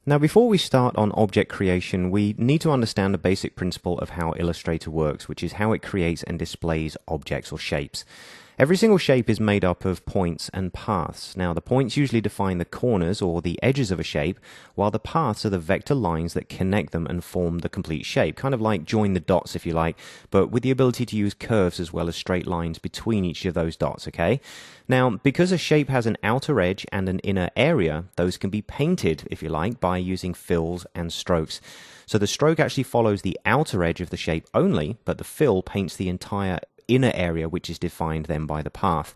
Now, before we start on object creation, we need to understand a basic principle of how Illustrator works, which is how it creates and displays objects or shapes. Every single shape is made up of points and paths. Now, the points usually define the corners or the edges of a shape, while the paths are the vector lines that connect them and form the complete shape, kind of like join the dots, if you like, but with the ability to use curves as well as straight lines between each of those dots, okay? Now, because a shape has an outer edge and an inner area, those can be painted, if you like, by using fills and strokes. So the stroke actually follows the outer edge of the shape only, but the fill paints the entire inner area, which is defined then by the path.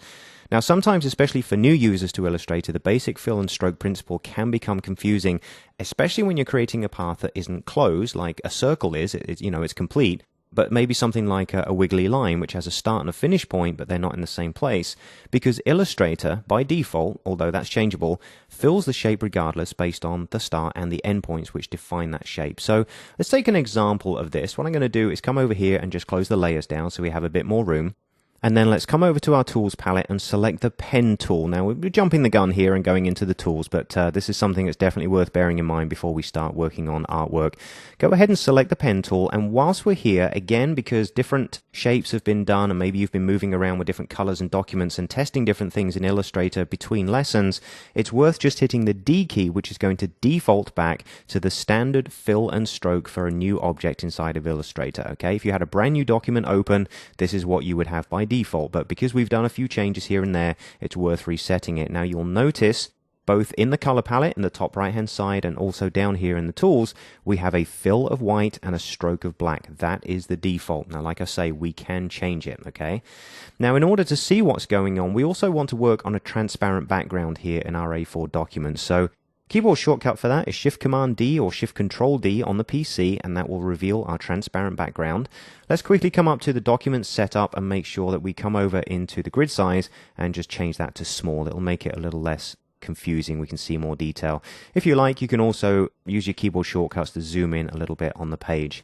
Now, sometimes, especially for new users to Illustrator, the basic fill and stroke principle can become confusing, especially when you're creating a path that isn't closed, like a circle is, it's complete, but maybe something like a wiggly line, which has a start and a finish point, but they're not in the same place, because Illustrator, by default, although that's changeable, fills the shape regardless based on the start and the endpoints which define that shape. So let's take an example of this. What I'm going to do is come over here and just close the layers down so we have a bit more room. And then let's come over to our tools palette and select the pen tool. Now, we're jumping the gun here and going into the tools, but this is something that's definitely worth bearing in mind before we start working on artwork. Go ahead and select the pen tool, and whilst we're here, again, because different shapes have been done, and maybe you've been moving around with different colors and documents and testing different things in Illustrator between lessons, it's worth just hitting the D key, which is going to default back to the standard fill and stroke for a new object inside of Illustrator, okay? If you had a brand new document open, this is what you would have by default, but because we've done a few changes here and there, it's worth resetting it. Now, you'll notice both in the color palette in the top right hand side and also down here in the tools, we have a fill of white and a stroke of black. That is the default. Now, like I say, we can change it, okay? Now, in order to see what's going on, we also want to work on a transparent background here in our A4 document. So keyboard shortcut for that is Shift-Command-D or Shift-Control-D on the PC, and that will reveal our transparent background. Let's quickly come up to the document setup and make sure that we come over into the grid size and just change that to small. It'll make it a little less confusing. We can see more detail. If you like, you can also use your keyboard shortcuts to zoom in a little bit on the page.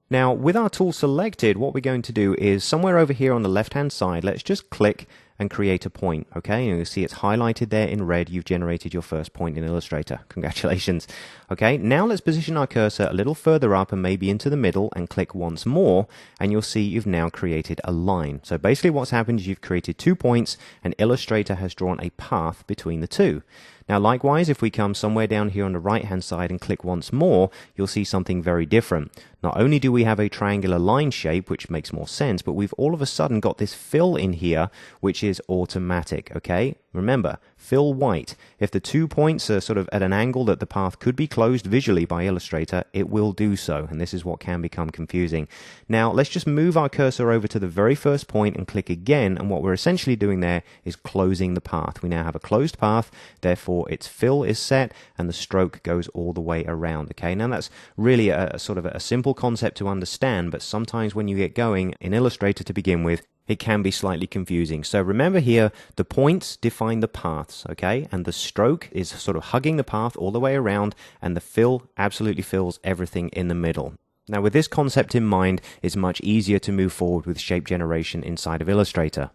Now, with our tool selected, what we're going to do is somewhere over here on the left-hand side, let's just click and create a point, okay? And you'll see it's highlighted there in red. You've generated your first point in Illustrator. Congratulations. Okay, now let's position our cursor a little further up and maybe into the middle and click once more, and you'll see you've now created a line. So basically what's happened is you've created 2 points, and Illustrator has drawn a path between the two. Now, likewise, if we come somewhere down here on the right-hand side and click once more, you'll see something very different. Not only do we have a triangular line shape, which makes more sense, but we've all of a sudden got this fill in here, which is automatic, okay? Remember, fill white. If the 2 points are sort of at an angle that the path could be closed visually by Illustrator, it will do so, and this is what can become confusing. Now, let's just move our cursor over to the very first point and click again, and what we're essentially doing there is closing the path. We now have a closed path, therefore its fill is set, and the stroke goes all the way around, okay? Now, that's really a sort of a simple concept to understand, but sometimes when you get going in Illustrator to begin with, it can be slightly confusing. So remember here, the points define the paths, okay? And the stroke is sort of hugging the path all the way around, and the fill absolutely fills everything in the middle. Now, with this concept in mind, it's much easier to move forward with shape generation inside of Illustrator.